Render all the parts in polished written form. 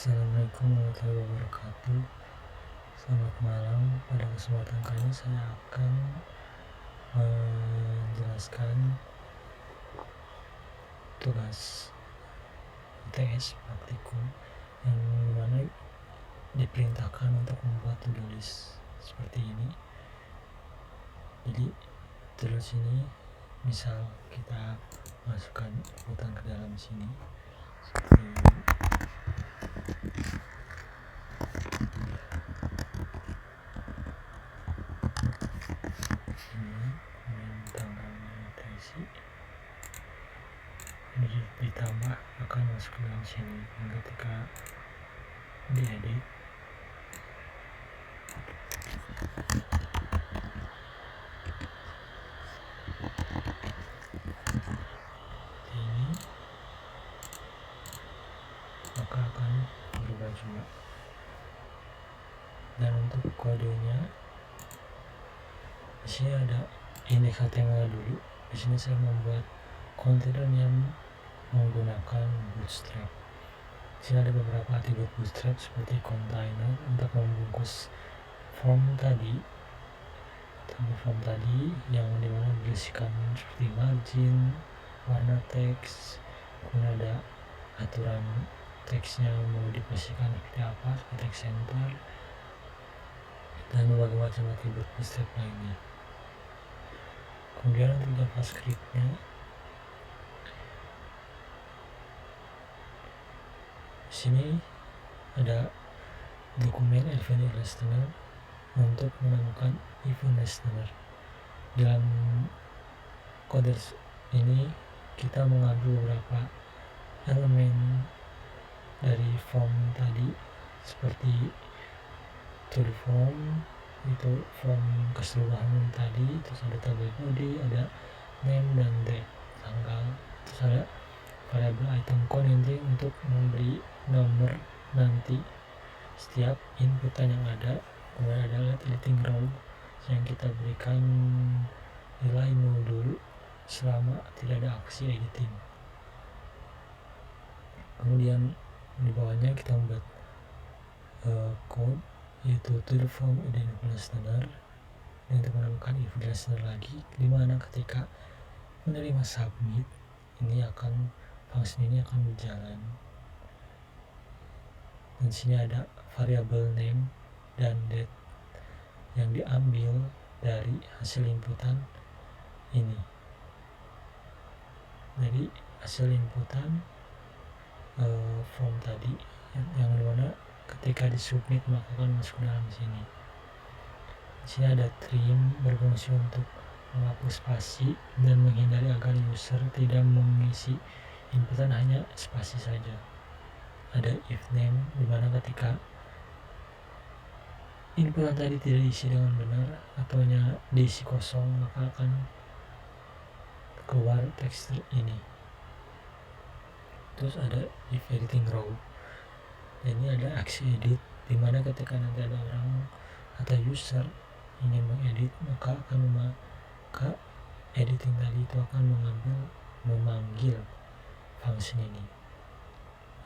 Assalamualaikum warahmatullahi wabarakatuh. Selamat malam. Pada kesempatan kali ini saya akan menjelaskan tugas UTS praktikum yang mana diperintahkan untuk membuat to-do list seperti ini. Jadi terus ini misal kita masukkan inputan ke dalam sini seperti ini, kemudian tanggal nutrisi ini ditambah akan masuk ke dalam sini. Dan ketika diedit ini maka akan berubah juga. Dan untuk kodenya di sini ada indeks HTML dulu. Di sini saya membuat kontainer yang menggunakan Bootstrap. Di sini ada beberapa atribut Bootstrap seperti container untuk membungkus form tadi yang dimana berisikan seperti margin, warna teks, kemudian ada aturan teksnya mau diposisikan seperti apa, seperti teks center, dan berbagai macam atribut Bootstrap lainnya. Kemudian untuk JavaScript-nya di sini ada dokumen event listener untuk menemukan event listener. Dalam kode ini kita mengambil beberapa elemen dari form tadi seperti to the form, itu form keseluruhan tadi, terus ada tabel body, ada name dan date, tanggal, terus ada variabel item count ini untuk memberi nomor nanti setiap inputan yang ada. Kemudian ada editing row yang kita berikan nilai 0 dulu selama tidak ada aksi editing. Kemudian di bawahnya kita membuat code yaitu to the form identity listener untuk menemukan event listener lagi, dimana ketika menerima submit ini fungsi ini akan berjalan. Dan sini ada variabel name dan date yang diambil dari hasil inputan ini. Jadi hasil inputan form tadi yang dimana ketika disubmit maka akan masuk ke dalam sini. Di sini ada trim berfungsi untuk menghapus spasi dan menghindari agar user tidak mengisi inputan hanya spasi saja. Ada if name dimana ketika inputan tadi tidak diisi dengan benar atau diisi kosong maka akan keluar teks ini. Terus ada if editing row. Ini ada aksi edit dimana ketika nanti ada orang atau user ingin mengedit maka editing tadi itu akan memanggil function ini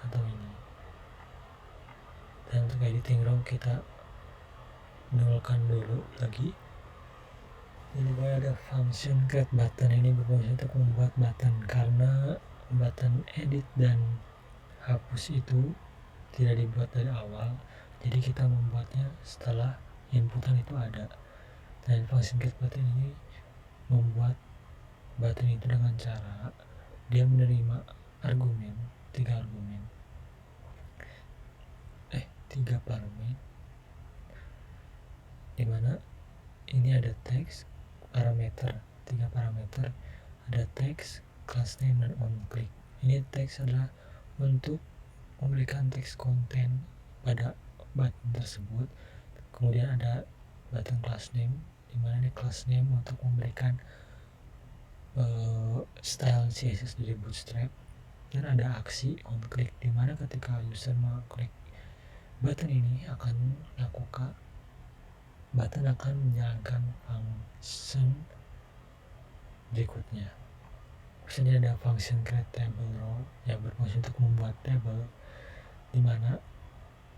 atau ini. Dan untuk editing row kita nolkan dulu lagi. Jadi ada function create button, ini berfungsi untuk membuat button karena button edit dan hapus itu tidak dibuat dari awal, jadi kita membuatnya setelah inputan itu ada. Dan function create button ini membuat button itu dengan cara dia menerima tiga parameter dimana ini ada teks parameter, 3 parameter, ada teks, class name, dan on click. Ini teks adalah untuk memberikan teks konten pada button tersebut. Kemudian ada button class name dimana ini class name untuk memberikan style CSS dari Bootstrap. Dan ada aksi on click dimana ketika user mengklik button ini button akan menjalankan function berikutnya. Di sini ada function create table row yang berfungsi untuk membuat table dimana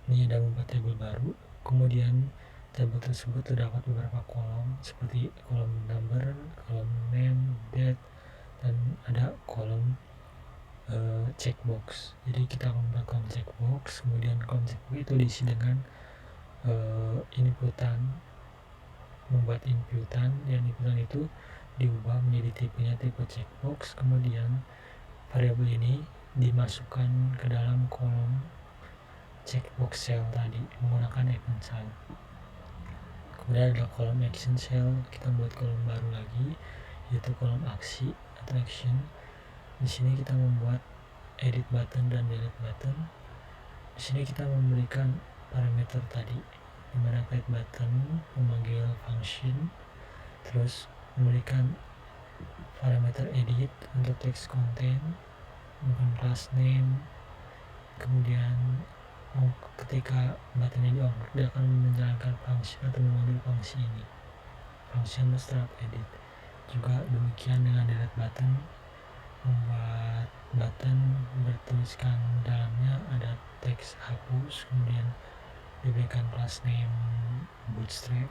ini ada membuat tabel baru. Kemudian tabel tersebut terdapat beberapa kolom seperti kolom number, kolom name, date, dan ada kolom checkbox. Jadi kita akan membuat kolom checkbox, kemudian kolom checkbox itu diisi dengan inputan, membuat inputan, dan inputan itu diubah menjadi tipenya tipe checkbox. Kemudian variabel ini dimasukkan ke dalam kolom checkbox cell tadi menggunakan event sign. Kemudian ada kolom action cell, kita buat kolom baru lagi yaitu kolom aksi atau action. Di sini kita membuat edit button dan delete button. Di sini kita memberikan parameter tadi, di mana create button memanggil function, terus memberikan parameter edit untuk text content, mungkin class name. Kemudian ketika buttonnya di-on, dia akan menjalankan function atau memanggil fungsi ini, function start edit. Juga demikian dengan delete button, membuat button bertuliskan dalamnya ada teks hapus, kemudian diberikan class name bootstrap,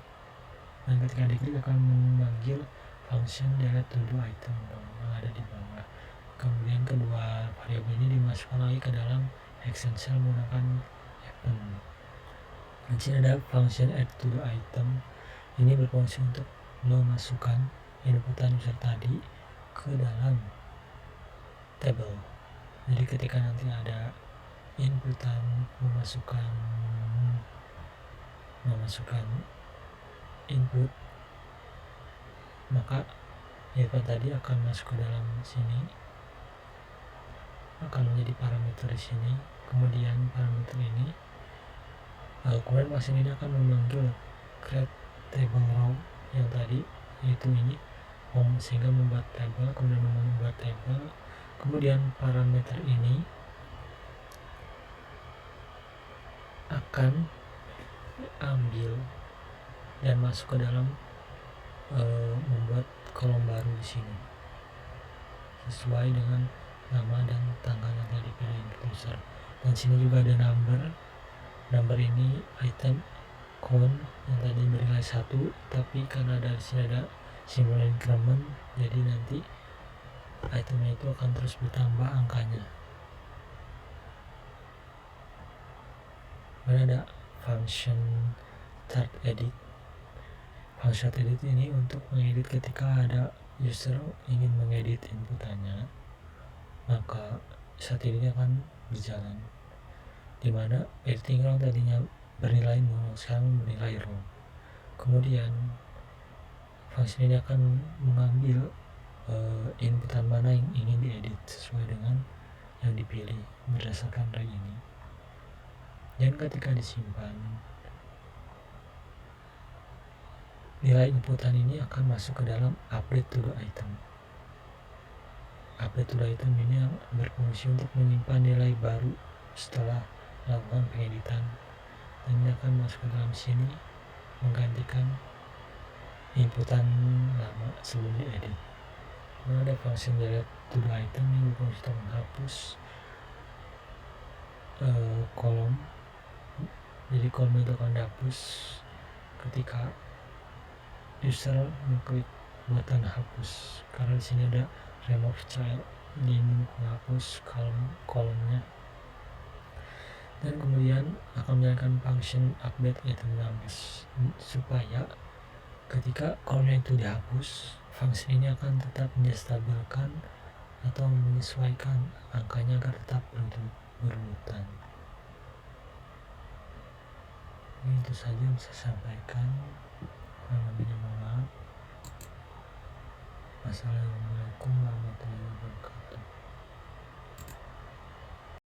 dan ketika diklik akan memanggil function delete to do item yang ada di bawah. Kemudian kedua variabel ini dimasukkan lagi ke dalam action cell menggunakan event. Di sini ada function add to do item, ini berfungsi untuk memasukkan inputan user tadi ke dalam table. Jadi ketika nanti ada inputan memasukkan input, maka input tadi akan masuk ke dalam sini, akan menjadi parameter di sini. Kemudian parameter ini kemudian function ini akan memanggil create table row yang tadi, yaitu ini home, sehingga membuat table, kemudian membuat table. Kemudian parameter ini akan ambil dan masuk ke dalam membuat kolom baru di sini sesuai dengan nama dan tanggal yang telah dipilih user. Dan sini juga ada number ini item count yang tadi bernilai 1, tapi karena dari sini ada simbol increment, jadi nanti itemnya itu akan terus bertambah angkanya. Kemudian ada function start edit. Function start edit ini untuk mengedit ketika ada user ingin mengedit inputannya, maka saat ini akan berjalan, dimana editing row tadinya bernilai 0, sekarang bernilai row. Kemudian function ini akan mengambil inputan mana yang ingin diedit sesuai dengan yang dipilih berdasarkan array ini. Dan ketika disimpan, nilai inputan ini akan masuk ke dalam update to the item. Update to the item ini yang berfungsi untuk menyimpan nilai baru setelah melakukan pengeditan, dan ini akan masuk ke dalam sini menggantikan inputan lama sebelum diedit. Ada function delete to the item yang berfungsi untuk menghapus kolom. Jadi kolom itu akan dihapus ketika user mengklik button hapus, karena di sini ada remove child, ini menghapus kolomnya. Dan kemudian akan menjalankan function update item numbers, supaya ketika kolomnya itu dihapus, function ini akan tetap menstabilkan atau menyesuaikan angkanya agar tetap berurutan. Ini itu saja yang bisa saya sampaikan. Kurang lebihnya mohon maaf. Masalah